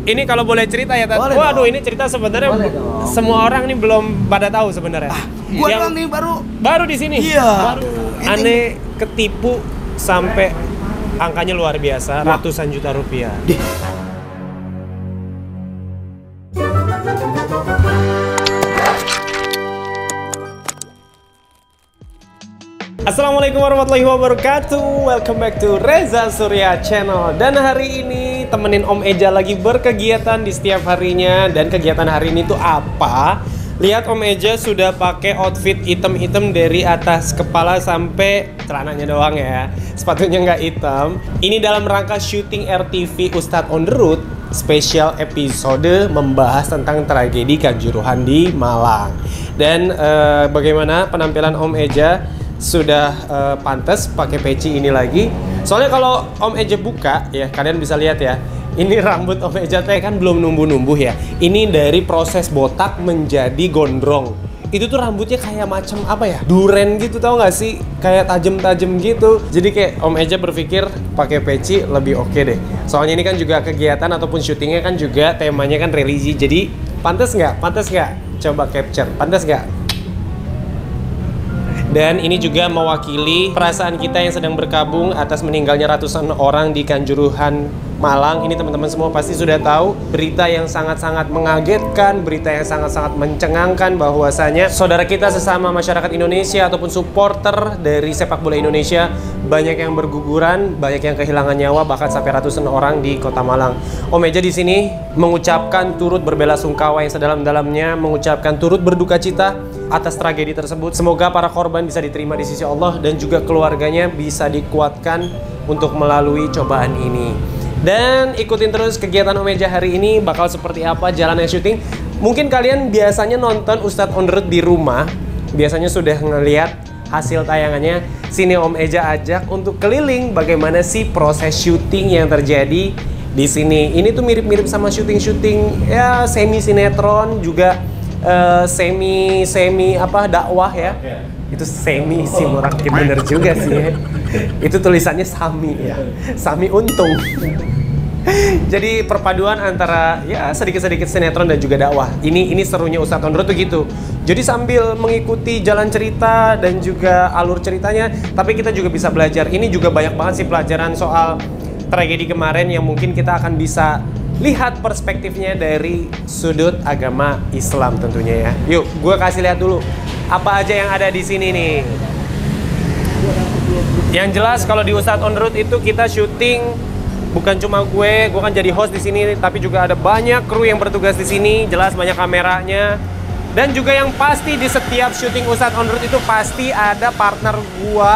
Ini kalau boleh cerita ya, Boleh waduh dong. ini cerita sebenarnya Boleh semua orang nih belum pada tahu sebenarnya. Gua doang nih baru di sini. Iya. Baru. Aneh ketipu sampai angkanya luar biasa, ratusan juta rupiah. Assalamualaikum warahmatullahi wabarakatuh. Welcome back to Reza Surya Channel. Dan hari ini temenin Om Eja lagi berkegiatan di setiap harinya. Dan kegiatan hari ini tuh apa? Lihat Om Eja sudah pakai outfit hitam-hitam dari atas kepala sampai celananya doang ya. Sepatunya nggak hitam. Ini dalam rangka syuting RTV Ustadz on the Road, spesial episode membahas tentang tragedi Kanjuruhan di Malang. Dan bagaimana penampilan Om Eja? Sudah pantas pakai peci ini lagi. Soalnya kalau Om Eja buka ya, kalian bisa lihat ya. Ini rambut Om Eja teh kan belum numbuh-numbuh ya. Ini dari proses botak menjadi gondrong. Itu tuh rambutnya kayak macam apa ya? Duren gitu, tau gak sih? Kayak tajem-tajem gitu. Jadi kayak Om Eja berpikir pakai peci lebih oke deh. Soalnya ini kan juga kegiatan ataupun syutingnya kan juga temanya kan religi. Jadi pantas nggak? Pantas nggak? Coba capture. Pantas nggak? Dan ini juga mewakili perasaan kita yang sedang berkabung atas meninggalnya ratusan orang di Kanjuruhan Malang. Ini teman-teman semua pasti sudah tahu berita yang sangat-sangat mengagetkan, berita yang sangat-sangat mencengangkan bahwasanya saudara kita sesama masyarakat Indonesia ataupun supporter dari sepak bola Indonesia banyak yang berguguran, banyak yang kehilangan nyawa, bahkan sampai ratusan orang di Kota Malang. Om Eja di sini mengucapkan turut berbelasungkawa yang sedalam-dalamnya, mengucapkan turut berduka cita atas tragedi tersebut. Semoga para korban bisa diterima di sisi Allah dan juga keluarganya bisa dikuatkan untuk melalui cobaan ini. Dan ikutin terus kegiatan Om Eja hari ini bakal seperti apa jalannya syuting. Mungkin kalian biasanya nonton Ustadz on the Road di rumah, biasanya sudah ngelihat hasil tayangannya. Sini Om Eja ajak untuk keliling bagaimana sih proses syuting yang terjadi di sini. Ini tuh mirip-mirip sama syuting-syuting ya semi sinetron juga. Semi apa dakwah ya. Itu semi si Murakin, bener juga sih ya. Itu tulisannya Sami ya. Sami untung. Jadi perpaduan antara ya sedikit-sedikit sinetron dan juga dakwah. Ini serunya Ustadz on the Road tuh gitu. Jadi sambil mengikuti jalan cerita dan juga alur ceritanya, tapi kita juga bisa belajar. Ini juga banyak banget sih pelajaran soal tragedi kemarin yang mungkin kita akan bisa lihat perspektifnya dari sudut agama Islam tentunya ya. Yuk, gue kasih lihat dulu apa aja yang ada di sini nih. Yang jelas kalau di Ustadz on the Road itu kita syuting bukan cuma gue kan jadi host di sini, tapi juga ada banyak kru yang bertugas di sini. Jelas banyak kameranya. Dan juga yang pasti di setiap syuting Ustadz on the Road itu pasti ada partner gue,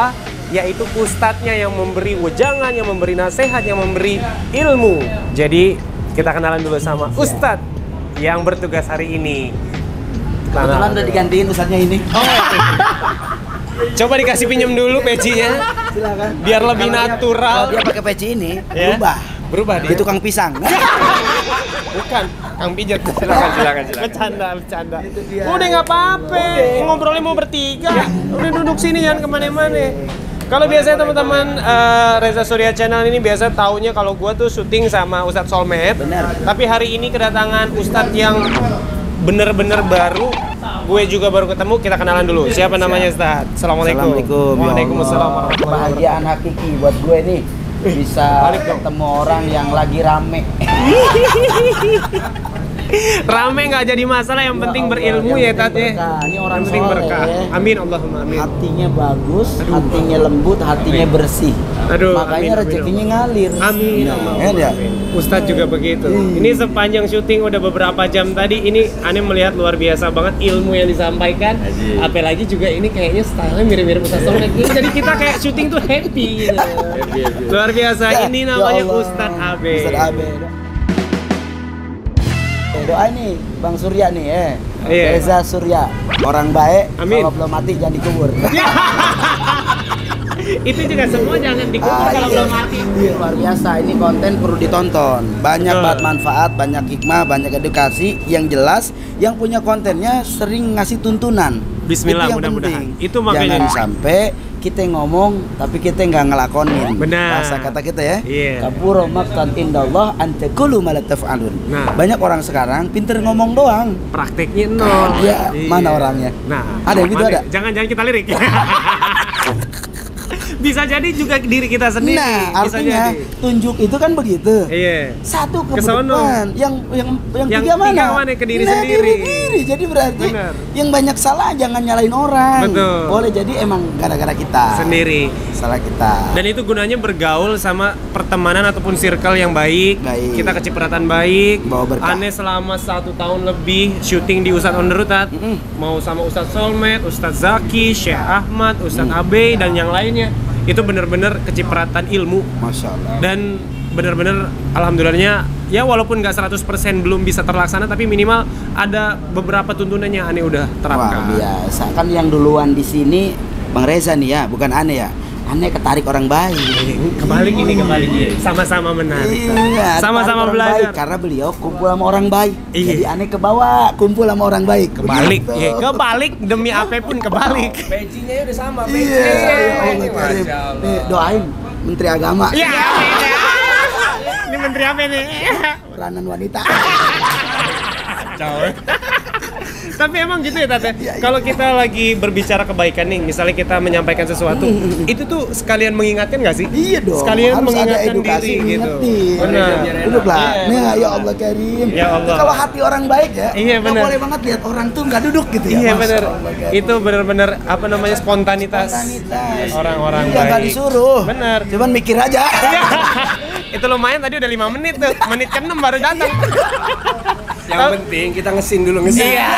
yaitu ustadznya yang memberi wejangan, yang memberi nasihat, yang memberi ilmu. Jadi kita kenalan dulu sama Ustadz yang bertugas hari ini. Kebetulan udah digantiin ustadznya ini. Coba dikasih pinjem dulu pecinya. Silakan. Biar lebih natural. Kalau dia pakai peci ini Ya. berubah dia. di tukang pisang. Bukan, Kang Pijat. Silakan. Bercanda. Udah nggak apa-apa. Ngobrolnya mau bertiga. Udah duduk sini, jangan kemana-mana. Kalau biasanya teman-teman Reza Surya Channel ini biasa taunya kalau gue tuh syuting sama Ustadz Solmed. Benar. Tapi hari ini kedatangan Ustadz yang bener-bener baru. Gue juga baru ketemu, kita kenalan dulu. Siapa namanya Ustadz? Assalamualaikum. Assalamualaikum. Waalaikumsalam warahmatullahi wabarakatuh. Kebahagiaan hakiki buat gue nih bisa ketemu orang yang lagi rame. Rame nggak jadi masalah, yang penting berilmu ya Tat ya. Ini orang yang penting soleh, berkah. ya. Amin Allahumma amin. Hatinya bagus, hatinya lembut, hatinya bersih. Aduh, makanya amin, rezekinya ngalir. Amin. Ya. Ustadz juga begitu. Ini sepanjang syuting udah beberapa jam tadi, ini aneh melihat luar biasa banget ilmu yang disampaikan. Apalagi juga ini kayaknya stylenya mirip-mirip Ustadz Solmed. Jadi kita kayak syuting tuh happy gitu. Luar biasa. Ini namanya Ustadz Abe. Ustadz Abe. Doa nih Bang Surya nih Iya. Reza Surya, orang baik. Amin. Kalau belum mati jangan dikubur. Itu juga semua jangan dikubur kalau belum mati. Iya, luar biasa. Ini konten perlu ditonton. Banyak banget manfaat, banyak hikmah, banyak edukasi. Yang jelas, yang punya kontennya sering ngasih tuntunan. Bismillah, itu yang mudah-mudahan. penting. Itu makanya. Jangan sampai kita ngomong tapi kita nggak ngelakonin. Benar. Bahasa kata kita ya. Iya. Kabura maqtan indallah an taqulu ma la taf'alun. Nah. Banyak orang sekarang pinter ngomong doang. Prakteknya nol. Dia Iya. mana orangnya? Nah, Ada yang gitu ada? Jangan kita lirik. Bisa jadi juga diri kita sendiri. Nah, Bisa artinya jadi. tunjuk itu kan begitu. Iya. Satu ke Kesono. depan, yang Yang tiga mana? tiga mana? Ke diri Nah, sendiri. diri. Jadi berarti Benar. yang banyak salah jangan nyalain orang. Betul. Boleh jadi emang gara-gara kita. Sendiri. Salah kita. Dan itu gunanya bergaul sama pertemanan ataupun circle yang baik. Baik. Kita kecipratan baik. Bawa berkah. Aneh selama 1 tahun lebih syuting di Ustadz On The Road, Tat. Mau sama Ustadz Solmed, Ustadz Zaki, Syekh Ahmad, Ustadz Abe dan yang lainnya. Itu benar-benar kecipratan ilmu. Masya Allah. Dan benar-benar alhamdulillahnya ya walaupun nggak 100% belum bisa terlaksana tapi minimal ada beberapa tuntunannya Aneh udah Wah, terapkan. biasa. Kan yang duluan di sini Bang Reza nih ya, bukan Aneh ya. Aneh ketarik orang baik. Kebalik ini kebalik. Sama-sama menarik. Iya, Sama-sama tarik orang belajar. baik, karena beliau kumpul sama orang baik. Iya. Jadi Aneh ke bawah, kumpul sama orang baik. Kebalik, Begitu. ya, kebalik demi apapun kebalik. Pecinya udah sama, Iya, peci. ya Allah, Karim. Masya Allah. Nih, doain Menteri Agama. Ya, ini menteri apa nih? Peranan wanita. Tapi emang gitu ya Tante. Iya. Kalau kita lagi berbicara kebaikan nih, misalnya kita menyampaikan sesuatu, itu tuh sekalian mengingatkan nggak sih? Iya dong. Sekalian harus ada mengingatkan edukasi, diri gitu. ngingetin. Benar. Duduklah. Iya, Nah, benar. ya Allah Karim. Ya Allah. Kalau hati orang baik ya, Iya, nggak benar. boleh banget lihat orang tuh nggak duduk gitu ya. Iya Masya benar. Allah, Karim. Itu benar-benar apa namanya spontanitas. Spontanitas. Orang-orang Iya, nggak baik. disuruh. Benar. Cuman mikir aja. Iya. Itu lumayan tadi udah 5 menit tuh. Menit ke-6 baru datang. Yang penting kita ngesin dulu, ngesin. Iya,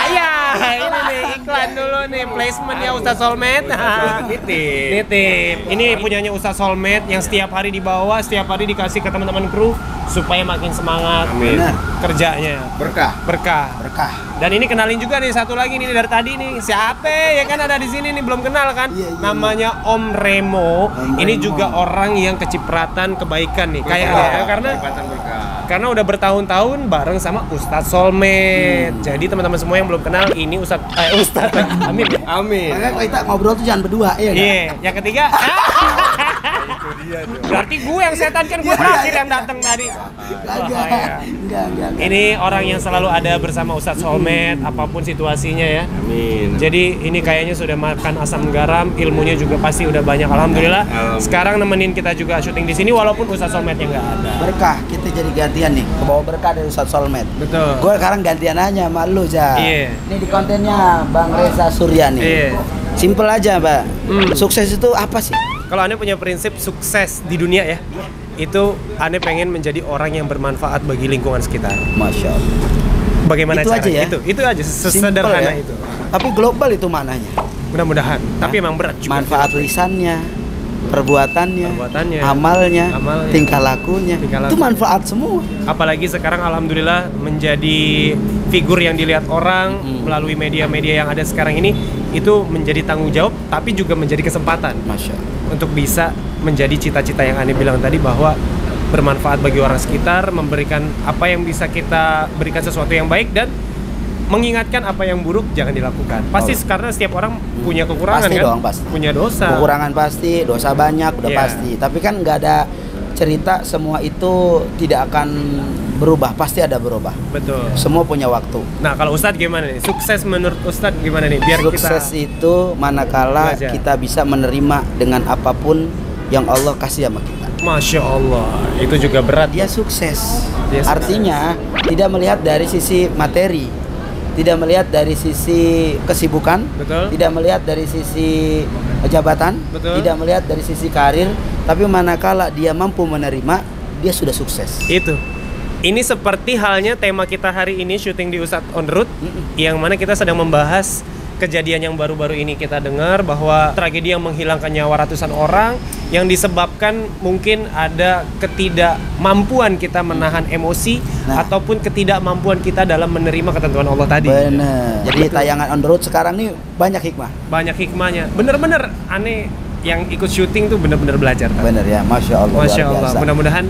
iya. Ini nih iklan dulu nih, placement ya Ustaz Solmed. Nitip. Nitip. Ini punyanya Ustaz Solmed yang setiap hari dibawa, setiap hari dikasih ke teman-teman kru supaya makin semangat Amin. Benar. kerjanya. Berkah. Berkah. Berkah. Dan ini kenalin juga nih satu lagi nih dari tadi nih. Siapa ya kan ada di sini nih belum kenal kan? Iya, iya. Namanya Om Remo. Om Ini Remo. juga orang yang kecipratan kebaikan nih. Kayak karena Kelihatan berkah. karena udah bertahun-tahun bareng sama Ustadz Solmed. Jadi teman-teman semua yang belum kenal ini Ustadz Amin. Amin. Makanya kalau kita ngobrol tuh jangan berdua, ya nggak? Iya, yang ketiga. Berarti gue yang setan kan gue terakhir yang datang tadi. Enggak. Ini orang yang selalu ada bersama Ustadz Solmed apapun situasinya ya. Amin. Jadi ini kayaknya sudah makan asam garam, ilmunya juga pasti udah banyak. Alhamdulillah. Sekarang nemenin kita juga syuting di sini walaupun Ustadz Solmednya nggak ada. Berkah, kita jadi gantian nih. Kebawa berkah dari Ustadz Solmed. Betul. Gue sekarang gantian aja sama lu, Ja. Iya. Ini di kontennya Bang Reza Surya nih. Iya. Simple aja, Mbak. Hmm. Sukses itu apa sih? Kalau Ane punya prinsip sukses di dunia ya, itu Ane pengen menjadi orang yang bermanfaat bagi lingkungan sekitar. Masya Allah. Bagaimana Itu caranya? aja ya? Itu aja Simple sesederhana ya. itu. Tapi global itu mananya. Mudah-mudahan. Tapi emang berat juga. Manfaat lisannya, perbuatannya, Perbuatannya, amalnya, amalnya, tingkah lakunya. tingkah Itu laku. manfaat semua. Apalagi sekarang alhamdulillah menjadi figur yang dilihat orang melalui media-media yang ada sekarang ini, itu menjadi tanggung jawab tapi juga menjadi kesempatan Masya Allah. untuk bisa menjadi cita-cita yang Ane bilang tadi bahwa bermanfaat bagi orang sekitar, memberikan apa yang bisa kita berikan sesuatu yang baik dan mengingatkan apa yang buruk jangan dilakukan. Pasti karena setiap orang punya kekurangan Pasti kan? dong, pasti. Punya dosa. Kekurangan pasti, dosa banyak udah Iya. pasti. Tapi kan nggak ada cerita semua itu tidak akan berubah, pasti ada berubah. Betul. Semua punya waktu. Nah, kalau Ustadz gimana nih? Sukses menurut Ustadz gimana nih? Biar Sukses kita itu manakala belajar. kita bisa menerima dengan apapun yang Allah kasih sama kita. Masya Allah, itu juga berat. Dia sukses. Dia sukses. Artinya tidak melihat dari sisi materi, tidak melihat dari sisi kesibukan, Betul. tidak melihat dari sisi jabatan, Betul. tidak melihat dari sisi karir, tapi manakala dia mampu menerima, dia sudah sukses. Itu. Ini seperti halnya tema kita hari ini syuting di Ustadz On The Road, yang mana kita sedang membahas kejadian yang baru-baru ini kita dengar bahwa tragedi yang menghilangkan nyawa ratusan orang yang disebabkan mungkin ada ketidakmampuan kita menahan emosi ataupun ketidakmampuan kita dalam menerima ketentuan Allah tadi. Benar. Jadi tayangan On The Road sekarang nih banyak hikmah. Banyak hikmahnya. Bener-bener aneh yang ikut syuting tuh bener-bener belajar. Benar ya, Masya Allah. Masya luar Allah. biasa. Mudah-mudahan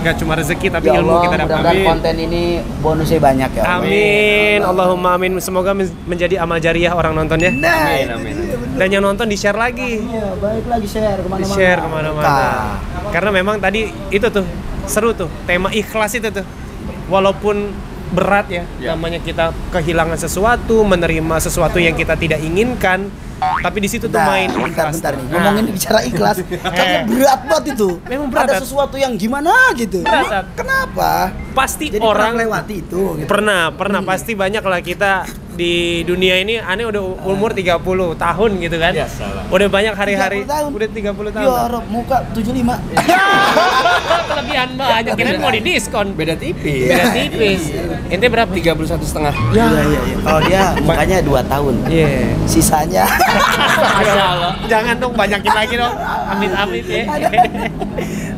gak cuma rezeki tapi Ya ilmu Allah, kita dapat. mudah-mudahan Amin. konten ini bonusnya banyak ya Allah. Amin. Allahumma amin. Semoga menjadi amal jariah orang nontonnya. Nah, Amin, itu amin. dia, benar. dan yang nonton di-share lagi. Iya, baik lagi share kemana-mana. Di-share kemana-mana. Karena memang tadi itu tuh seru tuh, tema ikhlas itu tuh. Walaupun berat ya, namanya kita kehilangan sesuatu, menerima sesuatu yang kita tidak inginkan, tapi di situ tuh main ikhlas. Bentar nih, ngomongin bicara ikhlas, kayaknya berat banget itu. Memang berat. Ada sesuatu yang gimana gitu. Berat. Kenapa? Pasti Jadi orang lewati itu. Gitu. pernah pasti banyak lah kita di dunia ini. Aneh udah umur 30 tahun gitu kan. Ya, salah. Udah banyak hari-hari 30 tahun. udah 30 tahun. Ya Rob, muka 75. Kelebihan banyak, kirain mau didiskon. Beda tipis. Beda tipis. Ente berapa? 31,5. Iya. Kalau dia mukanya 2 tahun. Iya. Sisanya Masya Allah. Jangan dong banyakin lagi dong. Amit-amit ya.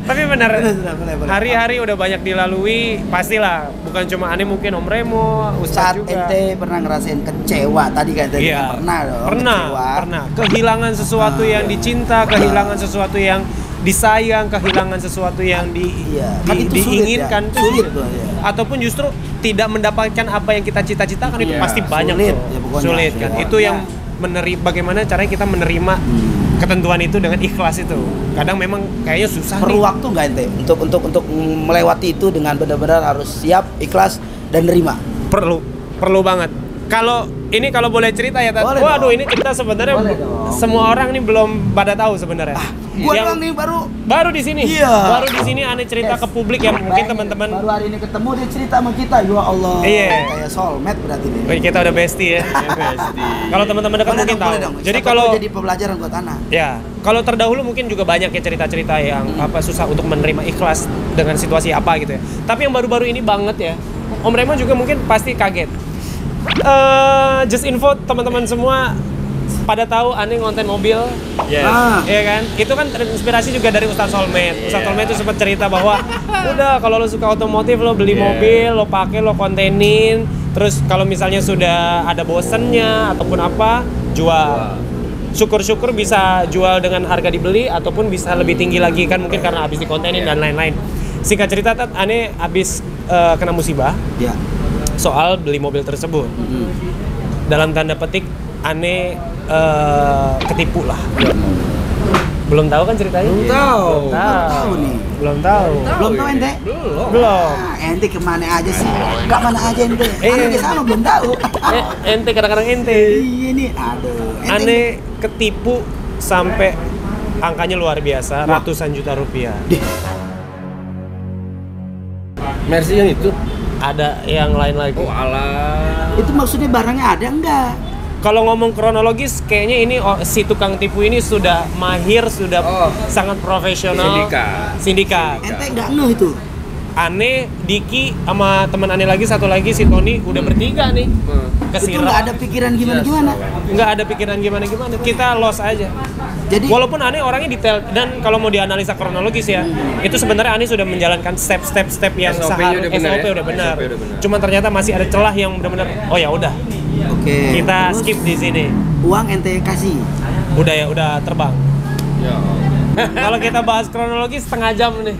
Tapi benar. Boleh. Hari-hari udah banyak dilalui, pastilah. Bukan cuma Aneh, mungkin Om Remo, Ustadz saat juga. ente pernah ngerasain kecewa tadi kan tadi Iya. pernah dong. Pernah. Kecewa. Kehilangan sesuatu yang dicinta, kehilangan sesuatu yang disayang, kehilangan sesuatu yang Iya. Kan itu sulit diinginkan. ya. Itu Sulit loh, ya. Ataupun justru tidak mendapatkan apa yang kita cita-citakan, itu Iya. pasti banyak Sulit, tuh. ya pokoknya. Sulit kan. Sulit. Itu yang bagaimana caranya kita menerima ketentuan itu dengan ikhlas itu. Kadang memang kayaknya susah Perlu nih. waktu nggak ente untuk melewati itu dengan benar-benar harus siap, ikhlas dan nerima. Perlu banget. Kalau boleh cerita ya, Tat. Boleh Waduh, dong. ini cerita sebenarnya Boleh dong. semua orang nih belum pada tahu sebenarnya. Gua Yang doang nih baru di sini. Iya. Baru di sini Aneh cerita Yes. ke publik ya, mungkin Bayangin, teman-teman. baru hari ini ketemu dia cerita sama kita. Ya Allah. Iya. Kayak soulmate berarti nih. Wih, kita udah bestie ya. Kalau teman-teman dekat Boleh mungkin dong, tahu. boleh dong. Jadi Siapa kalau tahu jadi pembelajaran buat anak. ya, kalau terdahulu mungkin juga banyak ya cerita-cerita yang susah untuk menerima ikhlas dengan situasi apa gitu ya. Tapi yang baru-baru ini banget ya. Om Remo juga mungkin pasti kaget. Just info teman-teman semua pada tahu Aneh ngonten mobil. Yes. Iya kan? Itu kan terinspirasi juga dari Ustadz Solmed. Ustadz Solmed itu sempat cerita bahwa udah kalau lo suka otomotif, lo beli mobil, lo pakai, lo kontenin. Terus kalau misalnya sudah ada bosennya ataupun apa, jual. Syukur-syukur bisa jual dengan harga dibeli ataupun bisa lebih tinggi lagi kan, mungkin karena habis dikontenin dan lain-lain. Singkat cerita, Tat, Aneh habis kena musibah Ya. soal beli mobil tersebut. Dalam tanda petik Aneh ketipu lah. Belum tahu kan ceritanya? Belum tahu. Belum tahu nih. Belum tahu. Belum tahu ente? Belum. Ente kemana aja sih? Gak mana aja ente? Aneh sama belum tahu. Ente kadang-kadang ente. Iya nih, aduh. Aneh ketipu sampai angkanya luar biasa, ratusan juta rupiah. Mercy yang itu. Ada yang lain lagi. Oh alah. Itu maksudnya barangnya ada enggak? Kalau ngomong kronologis, kayaknya ini si tukang tipu ini sudah mahir, sudah sangat profesional. Sindikat. Ente nggak ngeh itu? Aneh, Diki, sama teman Aneh lagi, satu lagi si Tony udah bertiga nih. Itu nggak ada pikiran gimana-gimana? Nggak ada pikiran gimana-gimana. Kita lost aja. Jadi Walaupun Aneh orangnya detail, dan kalau mau dianalisa kronologis ya, itu sebenarnya Aneh sudah menjalankan step-step yang SOP-nya SOP udah benar. Cuma ternyata masih ada celah yang benar-benar, oh ya udah, oke. kita Terus skip di sini. uang ente kasih. Udah ya, udah terbang. Ya. Kalau kita bahas kronologis setengah jam nih.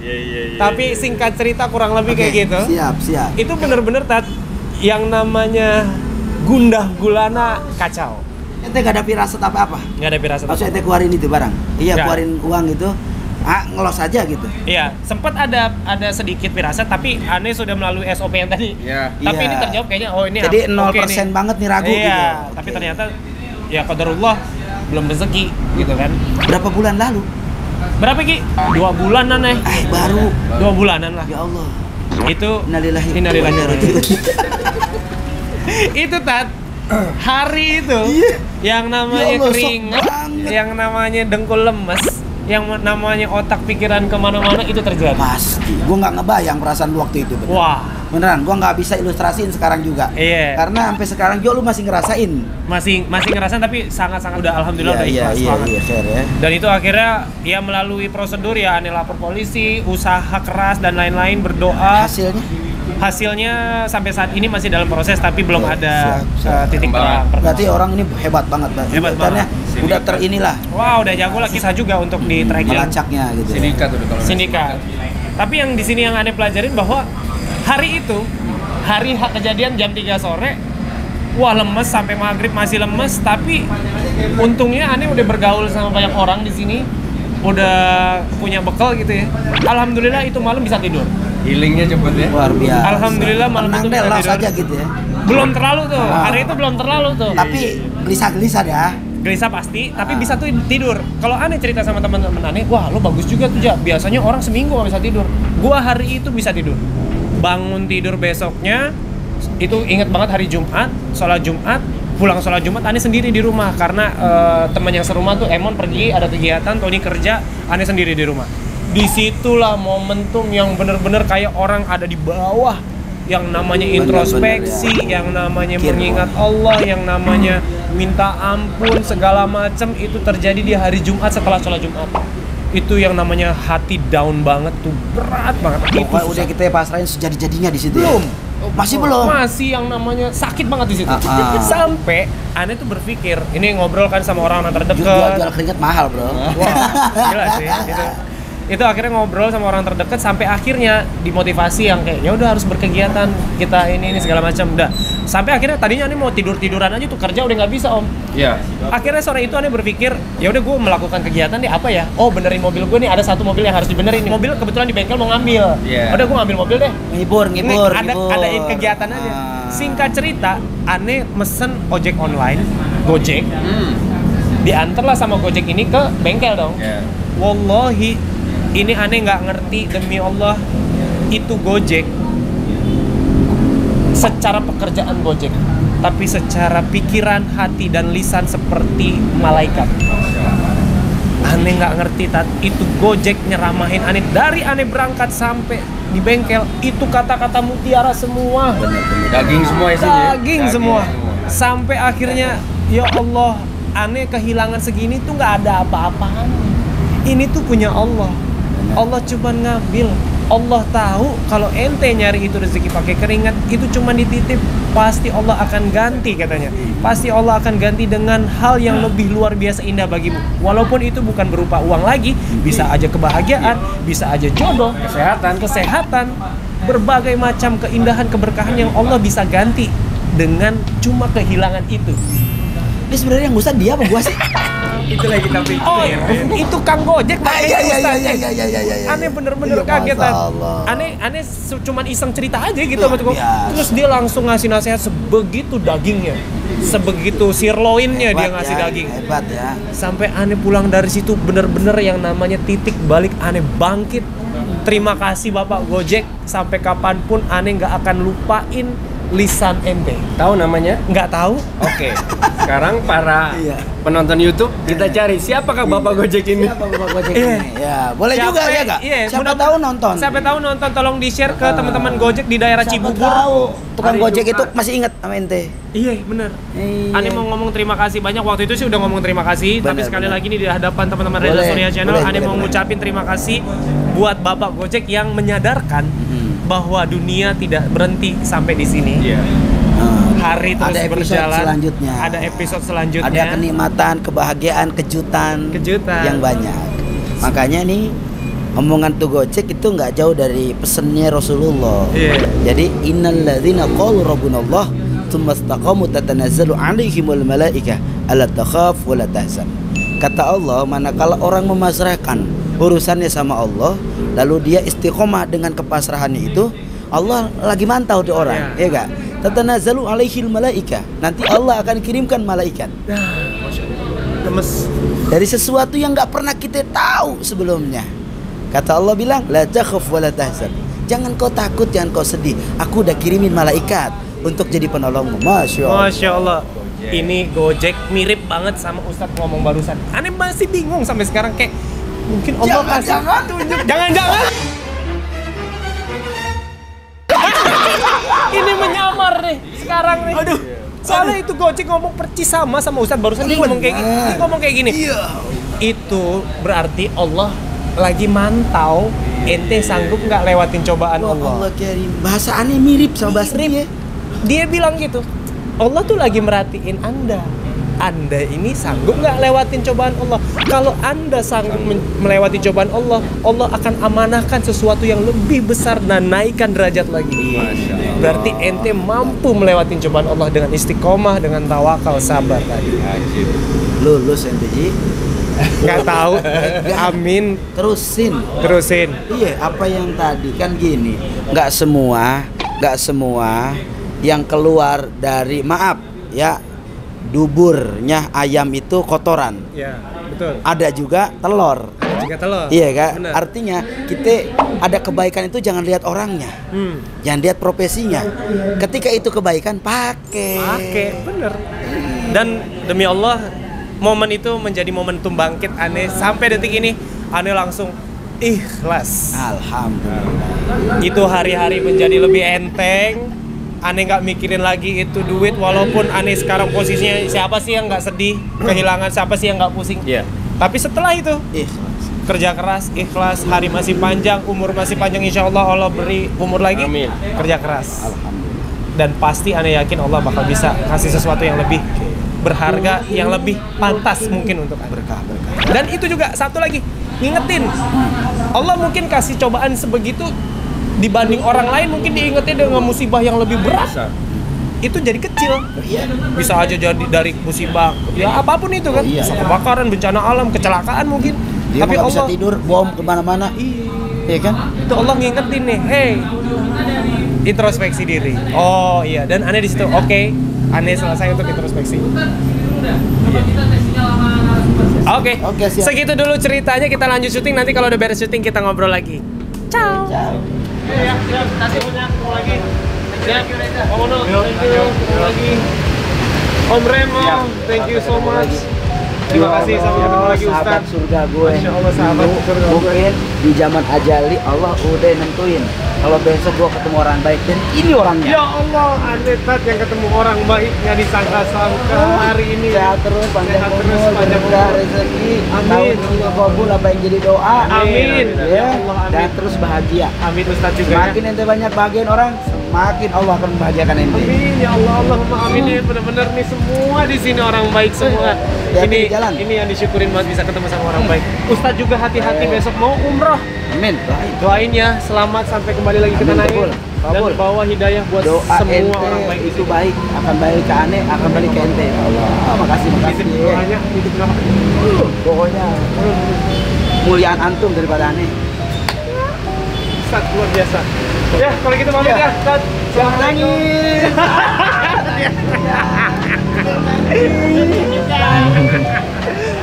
Tapi singkat cerita kurang lebih kayak Oke, gitu. Siap. Itu bener-bener, Tat, yang namanya gundah gulana kacau. Ente gak ada firasat apa-apa? Nggak ada firasat. Maksudnya ente keluarin itu barang? Iya, Nggak. keluarin uang itu. Ngelos aja gitu. Iya, sempat ada sedikit firasat, tapi Aneh sudah melalui SOP yang tadi. Iya. Tapi Iya. ini terjawab kayaknya, oh ini Jadi oke 0% banget nih ragu iya, gitu. tapi Oke. ternyata ya qadarullah belum rezeki gitu kan. Berapa bulan lalu? Berapa Ki? 2 bulan Aneh. Baru. 2 bulanan lah. Ya Allah. Itu Innalillahi wa Innalillahi inna wa ilaihi raji'un. itu, Tat, hari itu yang namanya Ya Allah, sok keringet, banget. yang namanya dengkul lemes, yang namanya otak pikiran kemana-mana itu terjadi. Pasti. Gue nggak ngebayang perasaan lu waktu itu. Bener. Wah, Beneran, gue nggak bisa ilustrasiin sekarang juga. Iya. Karena sampai sekarang juga lu masih ngerasain. masih ngerasain, tapi sangat-sangat udah alhamdulillah udah Iya, ikhlas banget. share ya. Dan itu akhirnya ya melalui prosedur ya Aneh lapor polisi, usaha keras dan lain-lain, berdoa. Hasilnya sampai saat ini masih dalam proses, tapi belum ada siap. titik terang. Berarti orang ini hebat banget, Bang. Hebat Ibaratnya banget. udah terinilah Wow, udah jago lah kisah juga untuk di tracking. melacaknya gitu. ya. Sindikat udah kalau Sindikat. Tapi yang di sini yang Aneh pelajarin bahwa hari itu, hari kejadian jam 3 sore, wah lemes sampai maghrib masih lemes, tapi untungnya aneh udah bergaul sama banyak orang di sini, udah punya bekal gitu ya. Alhamdulillah itu malam bisa tidur. Healingnya cepet ya. Luar biasa. Alhamdulillah malam Tenang itu deh, bisa los tidur. aja gitu ya. Belum terlalu tuh, hari itu belum terlalu tuh. Tapi gelisah-gelisah ya. Gelisah pasti, tapi bisa tuh tidur. Kalau aneh cerita sama teman-teman aneh, wah lo bagus juga tuh, Ja. Biasanya orang seminggu nggak bisa tidur. Gua hari itu bisa tidur. Bangun tidur besoknya, itu inget banget hari Jumat, sholat Jumat, pulang sholat Jumat, aneh sendiri di rumah. Karena teman yang serumah tuh, Emon pergi, ada kegiatan, Tony kerja, aneh sendiri di rumah. Disitulah momentum yang bener-bener kayak orang ada di bawah, yang namanya introspeksi, yang namanya mengingat Allah, yang namanya minta ampun segala macam, itu terjadi di hari Jumat setelah sholat Jumat. Itu yang namanya hati down banget tuh, berat banget. Itu Pokoknya udah kita pasrahin sejadi-jadinya di situ. belum. Ya? Masih belum. Masih yang namanya sakit banget di situ. Sampai aneh tuh berpikir, ini ngobrol kan sama orang terdekat. Jual keringat mahal, Bro. Wah, gila sih itu akhirnya ngobrol sama orang terdekat, sampai akhirnya dimotivasi yang kayak ya udah harus berkegiatan kita ini segala macam. Udah sampai akhirnya tadinya aneh mau tiduran aja tuh, kerja udah nggak bisa om. Iya. Akhirnya sore itu aneh berpikir ya udah gue melakukan kegiatan nih, apa ya, oh benerin mobil gue nih, ada satu mobil yang harus dibenerin. Mobil kebetulan di bengkel mau ngambil. Udah gue ngambil mobil deh, Ngibur. adain kegiatan aja. Singkat cerita, aneh mesen ojek online, Gojek, diantar lah sama Gojek ini ke bengkel dong. Wallahi ini aneh nggak ngerti, demi Allah, itu Gojek secara pekerjaan Gojek, tapi secara pikiran, hati, dan lisan seperti malaikat. Aneh nggak ngerti, itu Gojek nyeramahin aneh dari aneh berangkat sampai di bengkel, itu kata-kata mutiara semua. Daging semua isinya. Daging semua. Sampai akhirnya ya Allah, aneh kehilangan segini tuh nggak ada apa-apaan. Ini tuh punya Allah. Allah cuma ngambil. Allah tahu kalau ente nyari itu rezeki pakai keringat, itu cuma dititip, pasti Allah akan ganti katanya. Pasti Allah akan ganti dengan hal yang lebih luar biasa indah bagimu. Walaupun itu bukan berupa uang lagi, bisa aja kebahagiaan, bisa aja jodoh, kesehatan, berbagai macam keindahan, keberkahan yang Allah bisa ganti dengan cuma kehilangan itu. Ini sebenarnya yang Ustaz dia apa gua sih? Itu lagi kita pikir. Oh, itu Kang Gojek makanya Ustaznya. Aneh bener-bener kagetan. Aneh cuman iseng cerita aja gitu sama tukang. Terus dia langsung ngasih nasihat sebegitu dagingnya. Sebegitu sirloinnya dia ngasih daging. Hebat ya. Sampai aneh pulang dari situ bener-bener yang namanya titik balik, aneh bangkit. Terima kasih Bapak Gojek, sampai kapanpun aneh nggak akan lupain lisan ente. Tahu namanya? Nggak tahu? Oke. Sekarang para penonton YouTube kita cari siapakah Bapak Gojek ini? Siapa Bapak Gojek ini? Ya, boleh juga ya enggak? Siapa tahu nonton. Siapa tahu nonton, tolong di-share ke teman-man Gojek di daerah Cibubur. Tahu tukang Gojek itu masih ingat sama ente. Iya, benar. Aneh mau ngomong terima kasih banyak, waktu itu sih udah ngomong terima kasih, tapi sekali lagi nih di hadapan teman-teman Reza Surya Channel, aneh mau ngucapin terima kasih buat Bapak Gojek yang menyadarkan bahwa dunia tidak berhenti sampai di sini. Hari terus ada berjalan. Selanjutnya. Ada episode selanjutnya. Ada kenikmatan, kebahagiaan, kejutan yang banyak. Makanya nih omongan tuh Gojek itu nggak jauh dari pesannya Rasulullah. Jadi innalladzina qalu rabbunallah tsumma istaqamu tatanazzalu 'alaihimul malaikah alla takhaf wa la tahzan. Kata Allah, manakala orang memasrahkan urusannya sama Allah, lalu dia istiqomah dengan kepasrahannya itu, Allah lagi mantau tuh orang, ya enggak? Tatanazzalu 'alaihil malaikah. Nanti Allah akan kirimkan malaikat. Lemes. Dari sesuatu yang nggak pernah kita tahu sebelumnya. Kata Allah bilang, la takhaf wa la tahzan. Jangan kau takut, jangan kau sedih. Aku udah kirimin malaikat untuk jadi penolongmu. Masya Allah. Ini Gojek mirip banget sama Ustadz ngomong barusan. Aneh masih bingung sampai sekarang, kayak mungkin Allah kasih tunjuk. Jangan-jangan. Ini menyamar nih sekarang nih. Aduh. Soalnya itu Gojek ngomong percis sama Ustadz barusan, dia ngomong kayak gini. Dia ngomong kayak gini. Itu berarti Allah lagi mantau ente sanggup nggak lewatin cobaan Allah. Bahasa aneh mirip sama bahasa dia. Dia bilang gitu. Allah tuh lagi merhatiin Anda. Anda ini sanggup nggak lewatin cobaan Allah? Kalau Anda sanggup melewati cobaan Allah, Allah akan amanahkan sesuatu yang lebih besar dan naikkan derajat lagi. Berarti ente mampu melewati cobaan Allah dengan istiqomah, dengan tawakal, sabar tadi. Lulus ente Ji. Nggak tahu. Amin. Terusin. Iya, apa yang tadi kan gini, nggak semua yang keluar dari, maaf ya, duburnya ayam itu kotoran. Ya, betul. Ada juga telur. Iya kan? Bener. Artinya kita ada kebaikan itu jangan lihat orangnya, jangan lihat profesinya. Ketika itu kebaikan, pakai. Bener. Dan demi Allah, momen itu menjadi momentum bangkit Ane sampai detik ini. Ane langsung ikhlas. Alhamdulillah. Itu hari-hari menjadi lebih enteng. Ane nggak mikirin lagi itu duit, walaupun Ane sekarang posisinya siapa sih yang nggak sedih kehilangan, siapa sih yang nggak pusing. Tapi setelah itu kerja keras, ikhlas, hari masih panjang, umur masih panjang, insya Allah Allah beri umur lagi. Amin. Kerja keras. Alhamdulillah. Dan pasti Ane yakin Allah bakal bisa kasih sesuatu yang lebih berharga, yang lebih pantas mungkin untuk Anda. Berkah. Dan itu juga satu lagi, ngingetin, Allah mungkin kasih cobaan sebegitu dibanding orang lain, mungkin diingetin dengan musibah yang lebih berat. Itu jadi kecil. Bisa aja jadi dari musibah ya apapun itu kan, kebakaran, bencana alam, kecelakaan mungkin. Dia tapi Allah bisa tidur, bom kemana-mana. Iya kan? Itu Allah ngingetin nih, hey, introspeksi diri. Oh iya, dan Ane di situ, oke. Ane selesai untuk introspeksi. Oke, segitu dulu ceritanya. Kita lanjut syuting. Nanti kalau udah beres syuting kita ngobrol lagi. Ciao. Ya, kasih banyak lagi. Ya, Om Ono, thank you lagi. Om Remo, thank you so much. Terima kasih, sampai ketemu lagi Ustaz. Sahabat surga gue. Masya Allah, sahabat surga gue. Mungkin di zaman ajali Allah udah nentuin kalau besok gue ketemu orang baik, dan ini orangnya. Ya Allah, Tat yang ketemu orang baik nggak disangka-sangka hari ini. Sehat terus, panjang umur, berkah rezeki. Amin. Allah kabul apa yang jadi doa. Amin. Ya, dan terus bahagia. Amin Ustaz juga. Semakin ente banyak bahagian orang, semakin Allah akan membahagiakan ente. Amin ya Allah, Allahumma amin ya. Benar-benar nih semua di sini orang baik semua. Ini yang disyukurin banget bisa ketemu sama orang baik. Ustadz juga hati-hati besok mau umroh. Amin. Doain ya, selamat sampai kembali lagi ke tanah air. Dan bawa hidayah buat doa semua ente orang baik itu baik, akan balik ke Ane, akan balik ke ente. Allah, makasih. Titip doanya, titip doa. Pokoknya muliaan antum daripada Ane. Ustadz luar biasa. Ya, kalau gitu pamit ya, Ustadz. Jangan nangis.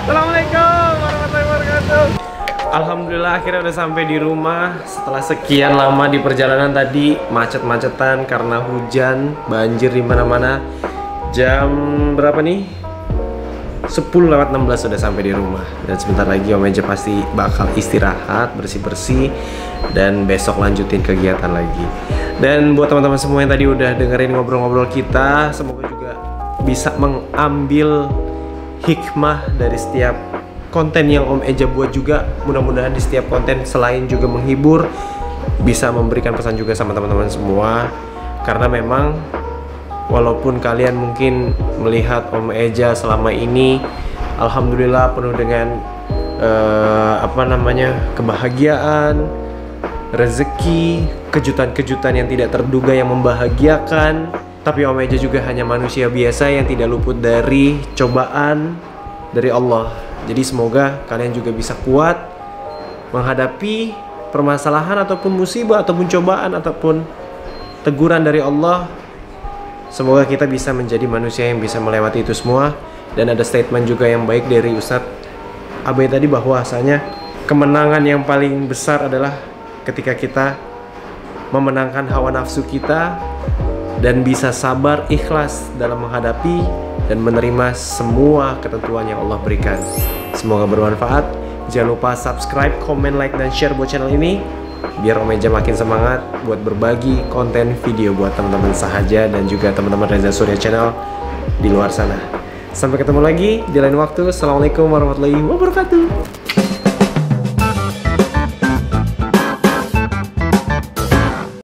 Assalamualaikum warahmatullahi wabarakatuh. Alhamdulillah akhirnya udah sampai di rumah setelah sekian lama di perjalanan tadi, macet-macetan karena hujan, banjir di mana-mana. Jam berapa nih? 10:16 sudah sampai di rumah. Dan sebentar lagi Om Eja pasti bakal istirahat, bersih-bersih, dan besok lanjutin kegiatan lagi. Dan buat teman-teman semua yang tadi udah dengerin ngobrol-ngobrol kita, semoga juga bisa mengambil hikmah dari setiap konten yang Om Eja buat juga. Mudah-mudahan di setiap konten selain juga menghibur, bisa memberikan pesan juga sama teman-teman semua. Karena memang walaupun kalian mungkin melihat Om Eja selama ini alhamdulillah penuh dengan kebahagiaan, rezeki, kejutan-kejutan yang tidak terduga yang membahagiakan. Tapi Om Eja juga hanya manusia biasa yang tidak luput dari cobaan dari Allah. Jadi semoga kalian juga bisa kuat menghadapi permasalahan ataupun musibah ataupun cobaan ataupun teguran dari Allah. Semoga kita bisa menjadi manusia yang bisa melewati itu semua. Dan ada statement juga yang baik dari Ustadz Abai tadi, bahwasanya kemenangan yang paling besar adalah ketika kita memenangkan hawa nafsu kita dan bisa sabar, ikhlas dalam menghadapi dan menerima semua ketentuan yang Allah berikan. Semoga bermanfaat. Jangan lupa subscribe, comment, like, dan share buat channel ini, biar Om Eja makin semangat buat berbagi konten video buat teman-teman sahaja dan juga teman-teman Reza Surya Channel di luar sana. Sampai ketemu lagi di lain waktu. Assalamualaikum warahmatullahi wabarakatuh.